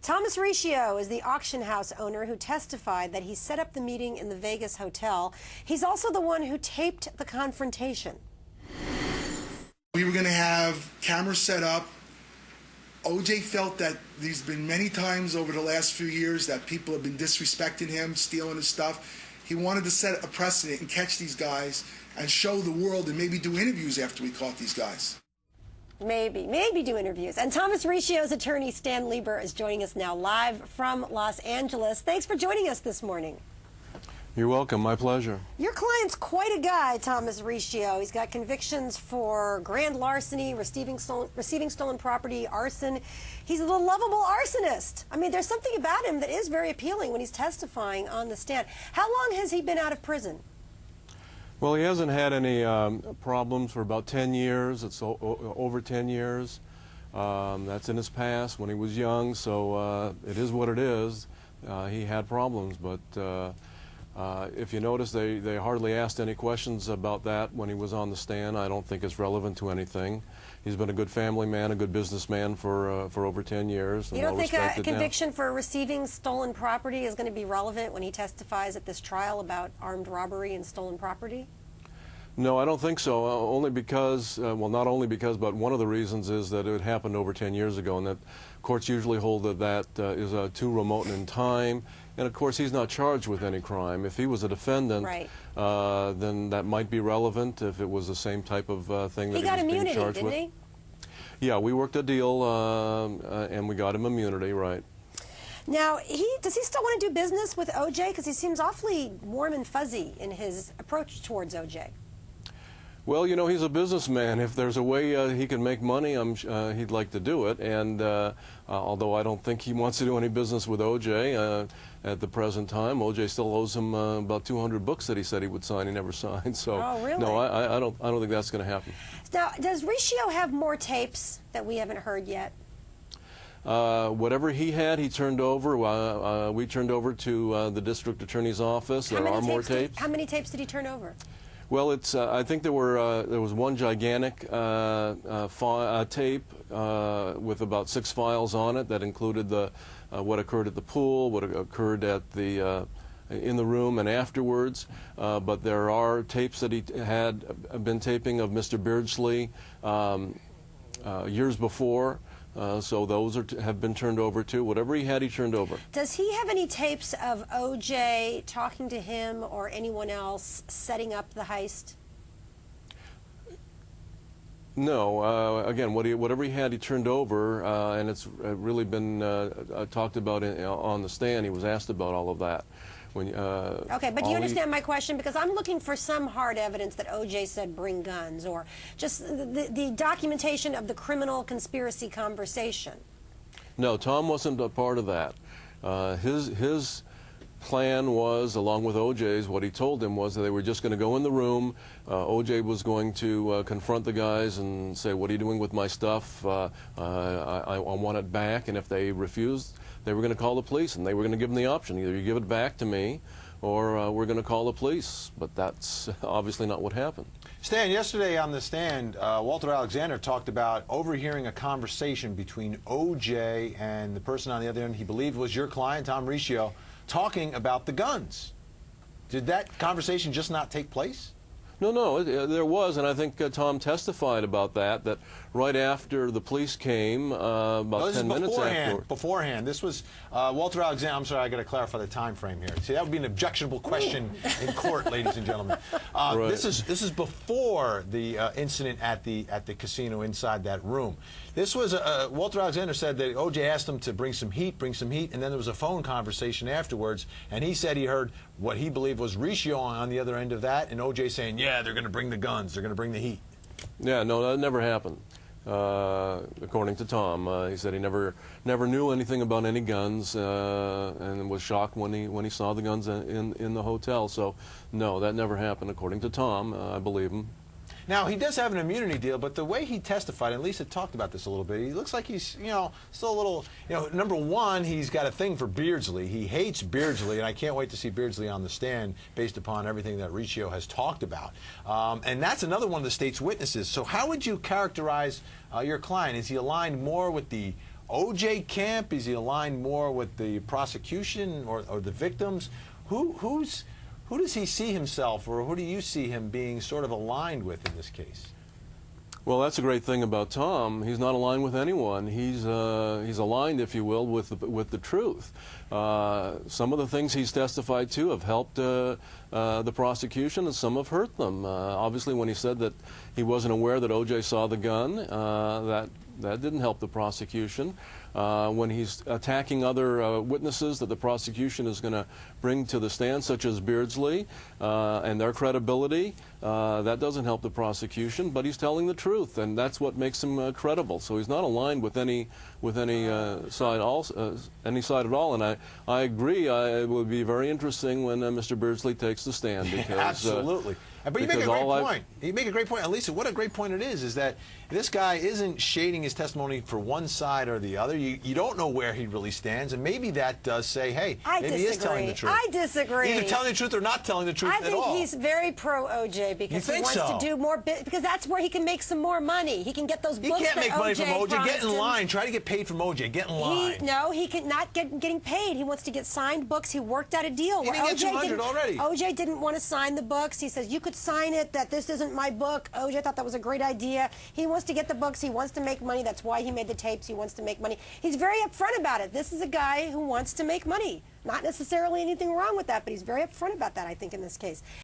Thomas Riccio is the auction house owner who testified that he set up the meeting in the Vegas hotel. He's also the one who taped the confrontation. We were going to have cameras set up. OJ felt that there's been many times over the last few years that people have been disrespecting him, stealing his stuff. He wanted to set a precedent and catch these guys and show the world and maybe do interviews after we caught these guys. Maybe do interviews. And Thomas Riccio's attorney, Stan Lieber, is joining us now live from Los Angeles. Thanks for joining us this morning. You're welcome. My pleasure. Your client's quite a guy, Thomas Riccio. He's got convictions for grand larceny, receiving stolen property, arson. He's a lovable arsonist. I mean, there's something about him that is very appealing when he's testifying on the stand. How long has he been out of prison? Well, he hasn't had any problems for about 10 years. It's over 10 years. That's in his past when he was young, so it is what it is. He had problems, but if you notice, they hardly asked any questions about that when he was on the stand. I don't think it's relevant to anything. He's been a good family man, a good businessman for over 10 years. You don't think a conviction for receiving stolen property is going to be relevant when he testifies at this trial about armed robbery and stolen property? No, I don't think so, only because, well, not only because, but one of the reasons is that it happened over 10 years ago, and that courts usually hold that that is too remote in time. And of course, he's not charged with any crime. If he was a defendant, right, then that might be relevant if it was the same type of thing that he was being charged with. Didn't he? Yeah, we worked a deal, and we got him immunity, right. Now, does he still want to do business with OJ? Because he seems awfully warm and fuzzy in his approach towards OJ. Well, you know, he's a businessman. If there's a way he can make money, he'd like to do it. And although I don't think he wants to do any business with OJ at the present time, OJ still owes him about 200 books that he said he would sign. He never signed. So oh, really? No, I don't think that's going to happen. Now, does Riccio have more tapes that we haven't heard yet? Whatever he had, he turned over. We turned over to the district attorney's office. There are more tapes. How many tapes did he turn over? Well, it's. I think there was one gigantic tape with about 6 files on it that included what occurred at the pool, what occurred at the in the room, and afterwards. But there are tapes that he had been taping of Mr. Beardsley years before. So those have been turned over too. Whatever he had, he turned over. Does he have any tapes of OJ talking to him or anyone else setting up the heist? No. Again, whatever he had, he turned over, and it's really been talked about on the stand. He was asked about all of that. Okay, but do you understand my question? Because I'm looking for some hard evidence that OJ said bring guns, or just the documentation of the criminal conspiracy conversation. No, Tom wasn't a part of that. His plan was, along with OJ's, what he told him was that they were just going to go in the room. OJ was going to confront the guys and say, "What are you doing with my stuff? I want it back." And if they refused, they were going to call the police, and they were going to give them the option: either you give it back to me, or we're going to call the police. But that's obviously not what happened. Stan, yesterday on the stand, Walter Alexander talked about overhearing a conversation between OJ and the person on the other end he believed was your client, Tom Riccio, talking about the guns. Did that conversation just not take place? No, there was, and I think Tom testified about that right after the police came, about 10 minutes after. Beforehand. This was Walter Alexander. I'm sorry, I got to clarify the time frame here. See, that would be an objectionable question in court, ladies and gentlemen. Right. This is before the incident at the casino inside that room. This was Walter Alexander said that OJ asked him to bring some heat, and then there was a phone conversation afterwards, and he said he heard what he believed was Riccio on the other end of that, and OJ saying, "Yeah, they're going to bring the guns, they're going to bring the heat." Yeah, no, that never happened. According to Tom, he said he never knew anything about any guns, and was shocked when he saw the guns in the hotel. So, no, that never happened. According to Tom, I believe him. Now, he does have an immunity deal, but the way he testified, and Lisa talked about this a little bit, he looks like he's, still a little, number one, he's got a thing for Beardsley. He hates Beardsley, and I can't wait to see Beardsley on the stand based upon everything that Riccio has talked about. And that's another one of the state's witnesses. So how would you characterize your client? Is he aligned more with the O.J. camp? Is he aligned more with the prosecution or the victims? Who does he see himself, or who do you see him being sort of aligned with in this case? Well, that's a great thing about Tom. He's not aligned with anyone. He's aligned, if you will, with the truth. Some of the things he's testified to have helped the prosecution, and some have hurt them. Obviously, when he said that he wasn't aware that O.J. saw the gun, that didn't help the prosecution. When he's attacking other witnesses that the prosecution is going to bring to the stand, such as Beardsley and their credibility, that doesn't help the prosecution. But he's telling the truth, and that's what makes him credible. So he's not aligned with any side at all. And I agree. It would be very interesting when Mr. Beardsley takes the stand. Because, absolutely. But you make a great point. You make a great point. Lisa, what a great point it is that this guy isn't shading his testimony for one side or the other. You don't know where he really stands, and maybe that does say, hey, maybe he is telling the truth. I disagree. Either telling the truth or not telling the truth at all. I think he's very pro-O.J. because he wants to do more, because that's where he can make some more money. He can get those books He can't make money from O.J. Get in him. line. Try to get paid from O.J. Get in line. No, he can not getting paid. He wants to get signed books. He worked out a deal where O.J. didn't want to sign the books. He says, you could sign it, that this isn't my book. O.J. thought that was a great idea. He wants to get the books. He wants to make money. That's why he made the tapes. He wants to make money. He's very upfront about it. This is a guy who wants to make money. Not necessarily anything wrong with that, but he's very upfront about that, I think, in this case.